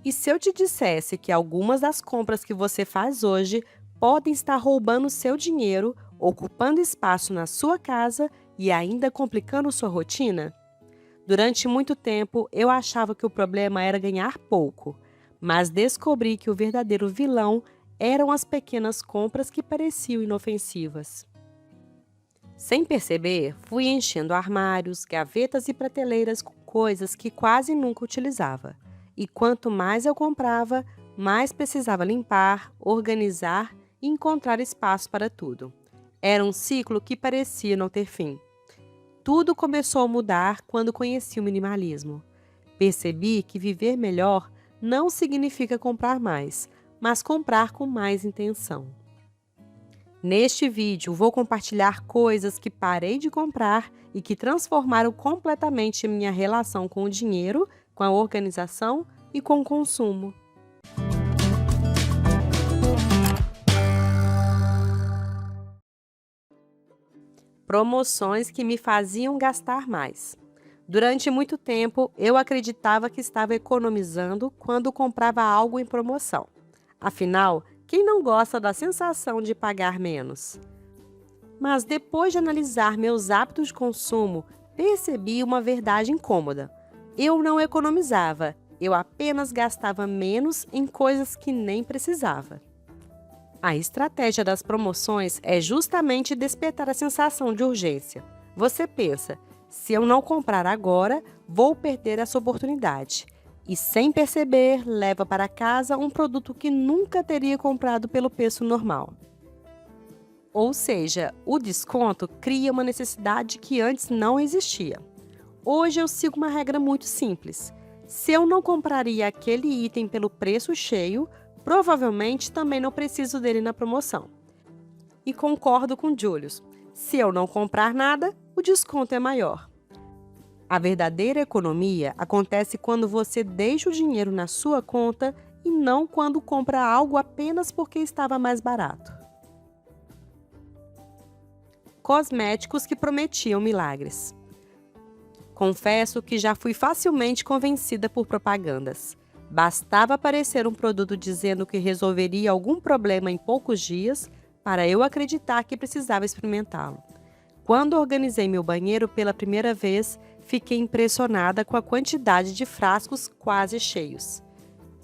E se eu te dissesse que algumas das compras que você faz hoje podem estar roubando seu dinheiro, ocupando espaço na sua casa e ainda complicando sua rotina? Durante muito tempo, eu achava que o problema era ganhar pouco, mas descobri que o verdadeiro vilão eram as pequenas compras que pareciam inofensivas. Sem perceber, fui enchendo armários, gavetas e prateleiras com coisas que quase nunca utilizava. E quanto mais eu comprava, mais precisava limpar, organizar e encontrar espaço para tudo. Era um ciclo que parecia não ter fim. Tudo começou a mudar quando conheci o minimalismo. Percebi que viver melhor não significa comprar mais, mas comprar com mais intenção. Neste vídeo, vou compartilhar coisas que parei de comprar e que transformaram completamente minha relação com o dinheiro, com a organização e com o consumo. Promoções que me faziam gastar mais. Durante muito tempo, eu acreditava que estava economizando quando comprava algo em promoção. Afinal, quem não gosta da sensação de pagar menos? Mas depois de analisar meus hábitos de consumo, percebi uma verdade incômoda. Eu não economizava, eu apenas gastava menos em coisas que nem precisava. A estratégia das promoções é justamente despertar a sensação de urgência. Você pensa, se eu não comprar agora, vou perder essa oportunidade. E sem perceber, leva para casa um produto que nunca teria comprado pelo preço normal. Ou seja, o desconto cria uma necessidade que antes não existia. Hoje eu sigo uma regra muito simples. Se eu não compraria aquele item pelo preço cheio, provavelmente também não preciso dele na promoção. E concordo com Julius. Se eu não comprar nada, o desconto é maior. A verdadeira economia acontece quando você deixa o dinheiro na sua conta e não quando compra algo apenas porque estava mais barato. Cosméticos que prometiam milagres. Confesso que já fui facilmente convencida por propagandas. Bastava aparecer um produto dizendo que resolveria algum problema em poucos dias para eu acreditar que precisava experimentá-lo. Quando organizei meu banheiro pela primeira vez, fiquei impressionada com a quantidade de frascos quase cheios.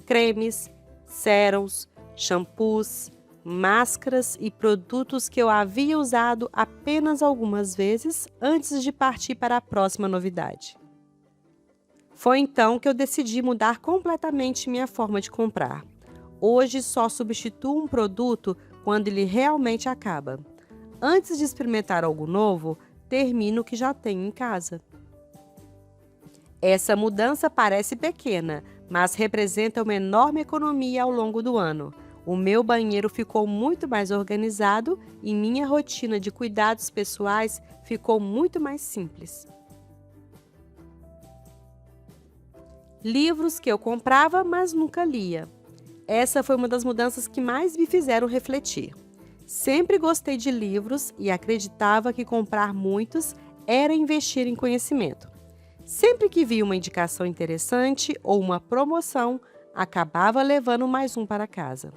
Cremes, sérums, shampoos, máscaras e produtos que eu havia usado apenas algumas vezes antes de partir para a próxima novidade. Foi então que eu decidi mudar completamente minha forma de comprar. Hoje só substituo um produto quando ele realmente acaba. Antes de experimentar algo novo, termino o que já tenho em casa. Essa mudança parece pequena, mas representa uma enorme economia ao longo do ano. O meu banheiro ficou muito mais organizado e minha rotina de cuidados pessoais ficou muito mais simples. Livros que eu comprava, mas nunca lia. Essa foi uma das mudanças que mais me fizeram refletir. Sempre gostei de livros e acreditava que comprar muitos era investir em conhecimento. Sempre que via uma indicação interessante ou uma promoção, acabava levando mais um para casa.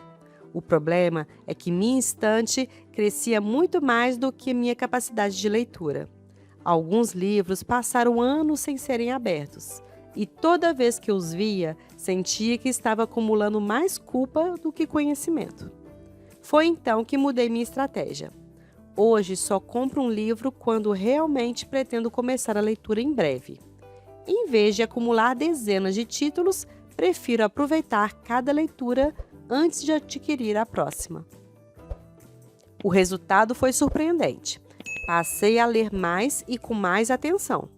O problema é que minha estante crescia muito mais do que minha capacidade de leitura. Alguns livros passaram anos sem serem abertos, e toda vez que os via, sentia que estava acumulando mais culpa do que conhecimento. Foi então que mudei minha estratégia. Hoje só compro um livro quando realmente pretendo começar a leitura em breve. Em vez de acumular dezenas de títulos, prefiro aproveitar cada leitura antes de adquirir a próxima. O resultado foi surpreendente. Passei a ler mais e com mais atenção.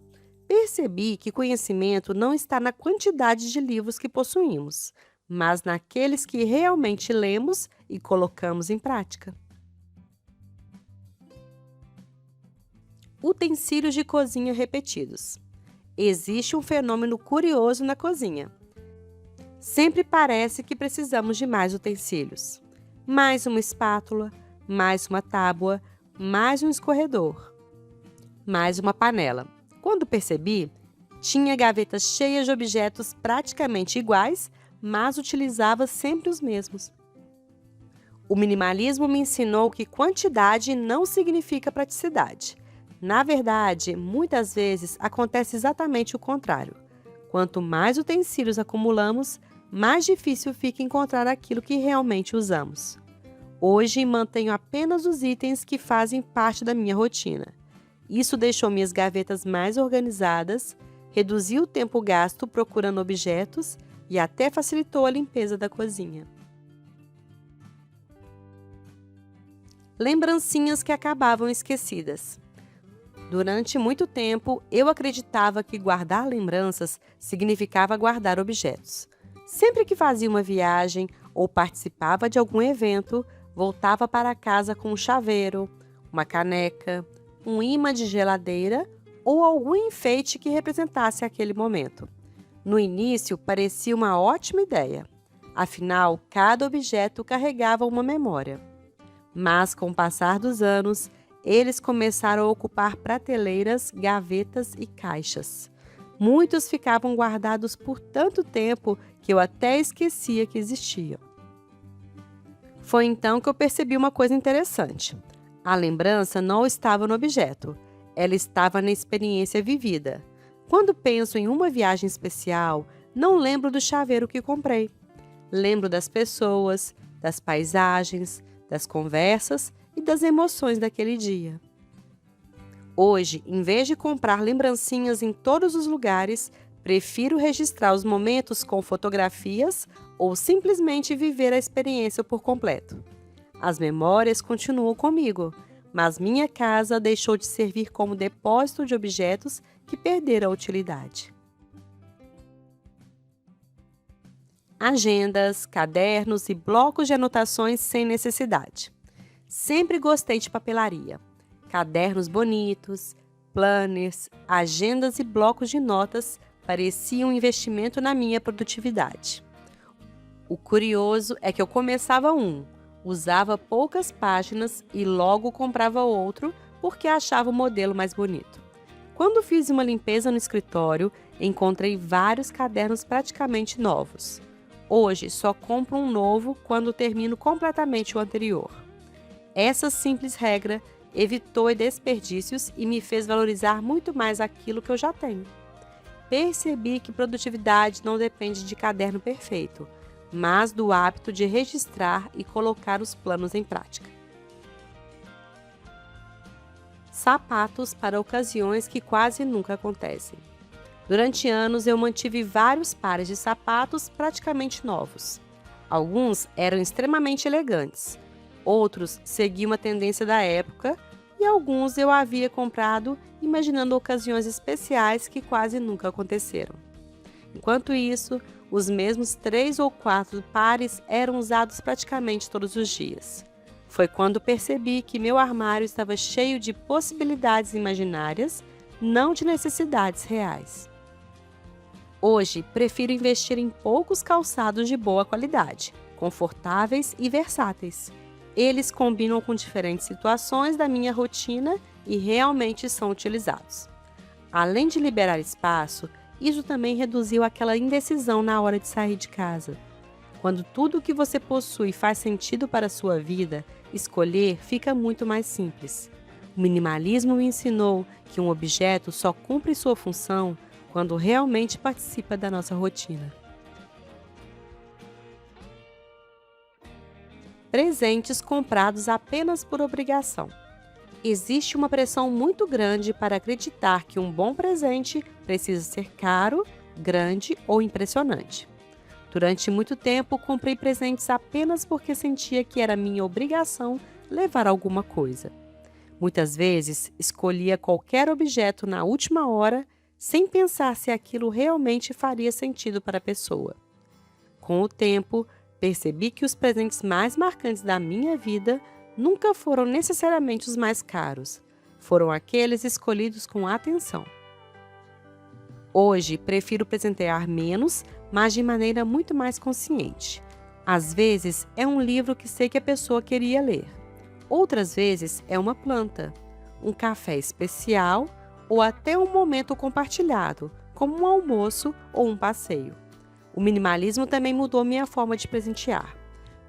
Percebi que conhecimento não está na quantidade de livros que possuímos, mas naqueles que realmente lemos e colocamos em prática. Utensílios de cozinha repetidos. Existe um fenômeno curioso na cozinha. Sempre parece que precisamos de mais utensílios. Mais uma espátula, mais uma tábua, mais um escorredor, mais uma panela. Quando percebi, tinha gavetas cheias de objetos praticamente iguais, mas utilizava sempre os mesmos. O minimalismo me ensinou que quantidade não significa praticidade. Na verdade, muitas vezes acontece exatamente o contrário. Quanto mais utensílios acumulamos, mais difícil fica encontrar aquilo que realmente usamos. Hoje mantenho apenas os itens que fazem parte da minha rotina. Isso deixou minhas gavetas mais organizadas, reduziu o tempo gasto procurando objetos e até facilitou a limpeza da cozinha. Lembrancinhas que acabavam esquecidas. Durante muito tempo, eu acreditava que guardar lembranças significava guardar objetos. Sempre que fazia uma viagem ou participava de algum evento, voltava para casa com um chaveiro, uma caneca, um imã de geladeira ou algum enfeite que representasse aquele momento. No início, parecia uma ótima ideia. Afinal, cada objeto carregava uma memória. Mas, com o passar dos anos, eles começaram a ocupar prateleiras, gavetas e caixas. Muitos ficavam guardados por tanto tempo que eu até esquecia que existiam. Foi então que eu percebi uma coisa interessante. A lembrança não estava no objeto, ela estava na experiência vivida. Quando penso em uma viagem especial, não lembro do chaveiro que comprei. Lembro das pessoas, das paisagens, das conversas e das emoções daquele dia. Hoje, em vez de comprar lembrancinhas em todos os lugares, prefiro registrar os momentos com fotografias ou simplesmente viver a experiência por completo. As memórias continuam comigo, mas minha casa deixou de servir como depósito de objetos que perderam a utilidade. Agendas, cadernos e blocos de anotações sem necessidade. Sempre gostei de papelaria. Cadernos bonitos, planners, agendas e blocos de notas pareciam um investimento na minha produtividade. O curioso é que eu começava usava poucas páginas e logo comprava outro porque achava o modelo mais bonito. Quando fiz uma limpeza no escritório, encontrei vários cadernos praticamente novos. Hoje só compro um novo quando termino completamente o anterior. Essa simples regra evitou desperdícios e me fez valorizar muito mais aquilo que eu já tenho. Percebi que produtividade não depende de caderno perfeito, mas do hábito de registrar e colocar os planos em prática. Sapatos para ocasiões que quase nunca acontecem. Durante anos eu mantive vários pares de sapatos praticamente novos. Alguns eram extremamente elegantes, outros seguiam uma tendência da época e alguns eu havia comprado imaginando ocasiões especiais que quase nunca aconteceram. Enquanto isso, os mesmos 3 ou 4 pares eram usados praticamente todos os dias. Foi quando percebi que meu armário estava cheio de possibilidades imaginárias, não de necessidades reais. Hoje, prefiro investir em poucos calçados de boa qualidade, confortáveis e versáteis. Eles combinam com diferentes situações da minha rotina e realmente são utilizados. Além de liberar espaço, isso também reduziu aquela indecisão na hora de sair de casa. Quando tudo o que você possui faz sentido para a sua vida, escolher fica muito mais simples. O minimalismo me ensinou que um objeto só cumpre sua função quando realmente participa da nossa rotina. Presentes comprados apenas por obrigação. Existe uma pressão muito grande para acreditar que um bom presente precisa ser caro, grande ou impressionante. Durante muito tempo, comprei presentes apenas porque sentia que era minha obrigação levar alguma coisa. Muitas vezes, escolhia qualquer objeto na última hora, sem pensar se aquilo realmente faria sentido para a pessoa. Com o tempo, percebi que os presentes mais marcantes da minha vida nunca foram necessariamente os mais caros, foram aqueles escolhidos com atenção. Hoje, prefiro presentear menos, mas de maneira muito mais consciente. Às vezes, é um livro que sei que a pessoa queria ler. Outras vezes, é uma planta, um café especial ou até um momento compartilhado, como um almoço ou um passeio. O minimalismo também mudou minha forma de presentear.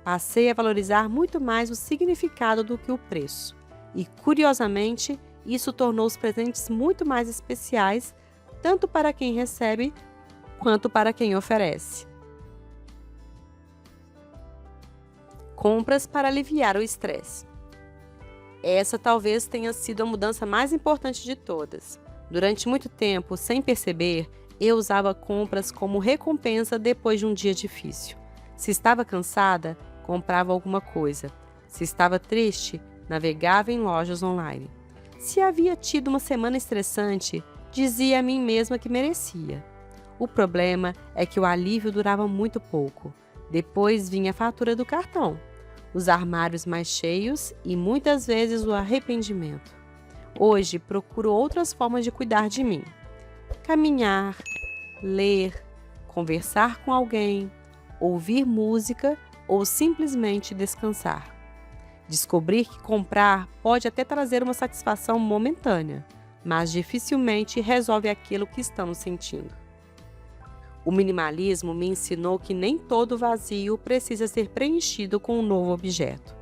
Passei a valorizar muito mais o significado do que o preço. E, curiosamente, isso tornou os presentes muito mais especiais, tanto para quem recebe quanto para quem oferece. Compras para aliviar o estresse. Essa talvez tenha sido a mudança mais importante de todas. Durante muito tempo, sem perceber, eu usava compras como recompensa depois de um dia difícil. Se estava cansada, comprava alguma coisa. Se estava triste, navegava em lojas online. Se havia tido uma semana estressante, dizia a mim mesma que merecia. O problema é que o alívio durava muito pouco. Depois vinha a fatura do cartão, os armários mais cheios e muitas vezes o arrependimento. Hoje procuro outras formas de cuidar de mim. Caminhar, ler, conversar com alguém, ouvir música ou simplesmente descansar. Descobrir que comprar pode até trazer uma satisfação momentânea, mas dificilmente resolve aquilo que estamos sentindo. O minimalismo me ensinou que nem todo vazio precisa ser preenchido com um novo objeto.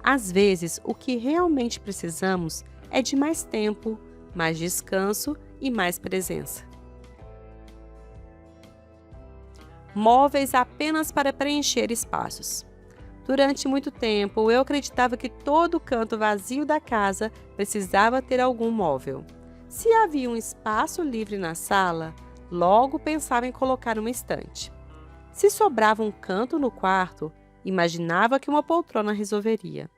Às vezes, o que realmente precisamos é de mais tempo, mais descanso e mais presença. Móveis apenas para preencher espaços. Durante muito tempo, eu acreditava que todo canto vazio da casa precisava ter algum móvel. Se havia um espaço livre na sala, logo pensava em colocar uma estante. Se sobrava um canto no quarto, imaginava que uma poltrona resolveria.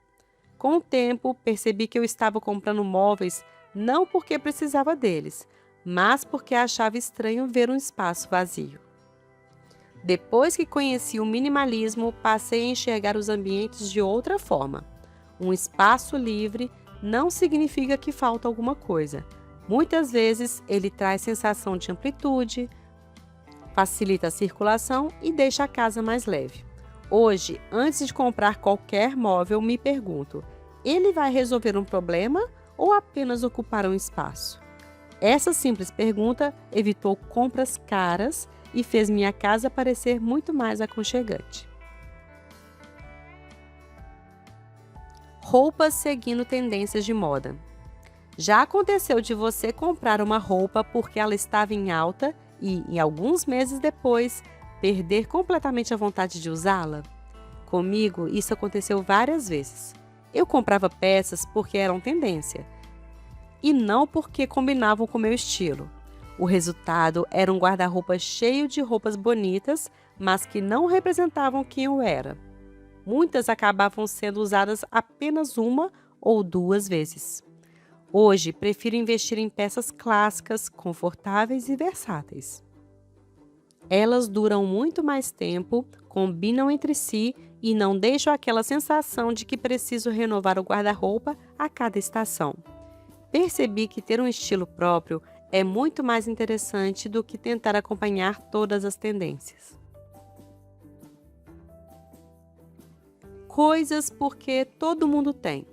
Com o tempo, percebi que eu estava comprando móveis não porque precisava deles, mas porque achava estranho ver um espaço vazio. Depois que conheci o minimalismo, passei a enxergar os ambientes de outra forma. Um espaço livre não significa que falta alguma coisa. Muitas vezes, ele traz sensação de amplitude, facilita a circulação e deixa a casa mais leve. Hoje, antes de comprar qualquer móvel, me pergunto: ele vai resolver um problema ou apenas ocupar um espaço? Essa simples pergunta evitou compras caras e fez minha casa parecer muito mais aconchegante. Roupas seguindo tendências de moda. Já aconteceu de você comprar uma roupa porque ela estava em alta e, em alguns meses depois, perder completamente a vontade de usá-la? Comigo, isso aconteceu várias vezes. Eu comprava peças porque eram tendência e não porque combinavam com meu estilo. O resultado era um guarda-roupa cheio de roupas bonitas, mas que não representavam quem eu era. Muitas acabavam sendo usadas apenas uma ou duas vezes. Hoje, prefiro investir em peças clássicas, confortáveis e versáteis. Elas duram muito mais tempo, combinam entre si e não deixam aquela sensação de que preciso renovar o guarda-roupa a cada estação. Percebi que ter um estilo próprio é muito mais interessante do que tentar acompanhar todas as tendências. Coisas porque todo mundo tem.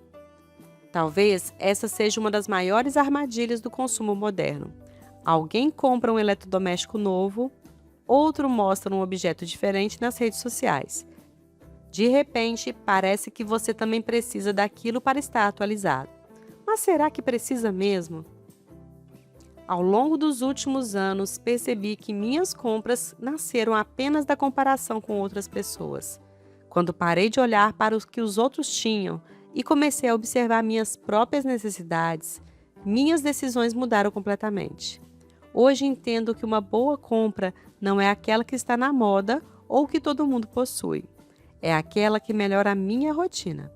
Talvez essa seja uma das maiores armadilhas do consumo moderno. Alguém compra um eletrodoméstico novo, outro mostra um objeto diferente nas redes sociais. De repente, parece que você também precisa daquilo para estar atualizado. Mas será que precisa mesmo? Ao longo dos últimos anos, percebi que minhas compras nasceram apenas da comparação com outras pessoas. Quando parei de olhar para o que os outros tinham e comecei a observar minhas próprias necessidades, minhas decisões mudaram completamente. Hoje entendo que uma boa compra não é aquela que está na moda ou que todo mundo possui. É aquela que melhora a minha rotina.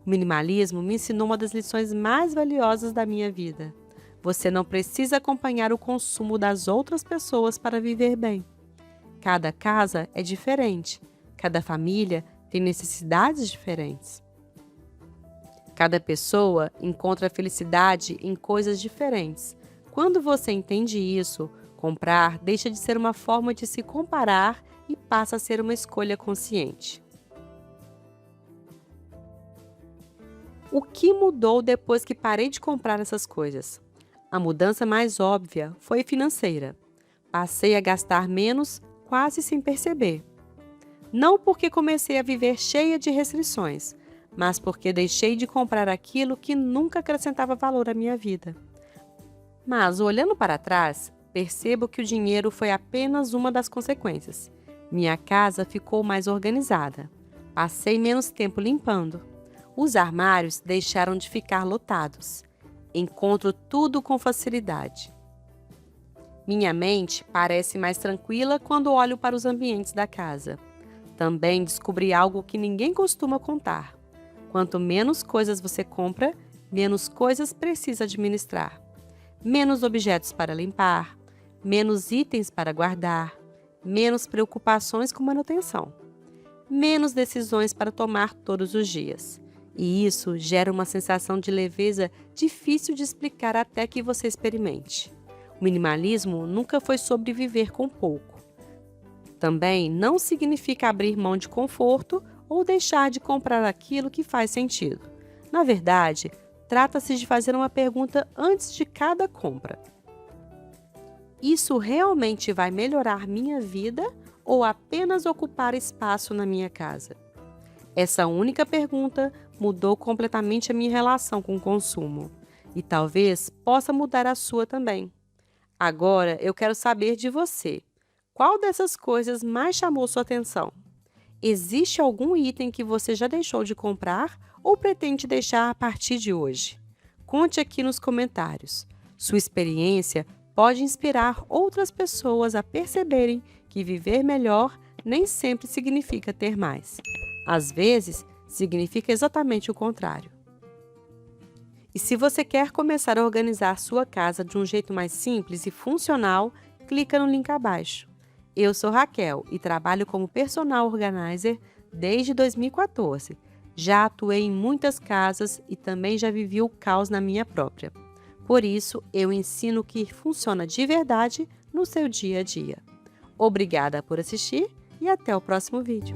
O minimalismo me ensinou uma das lições mais valiosas da minha vida. Você não precisa acompanhar o consumo das outras pessoas para viver bem. Cada casa é diferente. Cada família tem necessidades diferentes. Cada pessoa encontra felicidade em coisas diferentes. Quando você entende isso, comprar deixa de ser uma forma de se comparar e passa a ser uma escolha consciente. O que mudou depois que parei de comprar essas coisas? A mudança mais óbvia foi financeira. Passei a gastar menos quase sem perceber. Não porque comecei a viver cheia de restrições, mas porque deixei de comprar aquilo que nunca acrescentava valor à minha vida. Mas, olhando para trás, percebo que o dinheiro foi apenas uma das consequências. Minha casa ficou mais organizada. Passei menos tempo limpando. Os armários deixaram de ficar lotados. Encontro tudo com facilidade. Minha mente parece mais tranquila quando olho para os ambientes da casa. Também descobri algo que ninguém costuma contar. Quanto menos coisas você compra, menos coisas precisa administrar. Menos objetos para limpar, menos itens para guardar, menos preocupações com manutenção, menos decisões para tomar todos os dias. E isso gera uma sensação de leveza difícil de explicar até que você experimente. O minimalismo nunca foi sobre viver com pouco. Também não significa abrir mão de conforto ou deixar de comprar aquilo que faz sentido. Na verdade, trata-se de fazer uma pergunta antes de cada compra. Isso realmente vai melhorar minha vida ou apenas ocupar espaço na minha casa? Essa única pergunta mudou completamente a minha relação com o consumo e talvez possa mudar a sua também. Agora eu quero saber de você. Qual dessas coisas mais chamou sua atenção? Existe algum item que você já deixou de comprar ou pretende deixar a partir de hoje? Conte aqui nos comentários. Sua experiência pode inspirar outras pessoas a perceberem que viver melhor nem sempre significa ter mais. Às vezes, significa exatamente o contrário. E se você quer começar a organizar sua casa de um jeito mais simples e funcional, clica no link abaixo. Eu sou Raquel e trabalho como personal organizer desde 2014. Já atuei em muitas casas e também já vivi o caos na minha própria. Por isso, eu ensino o que funciona de verdade no seu dia a dia. Obrigada por assistir e até o próximo vídeo.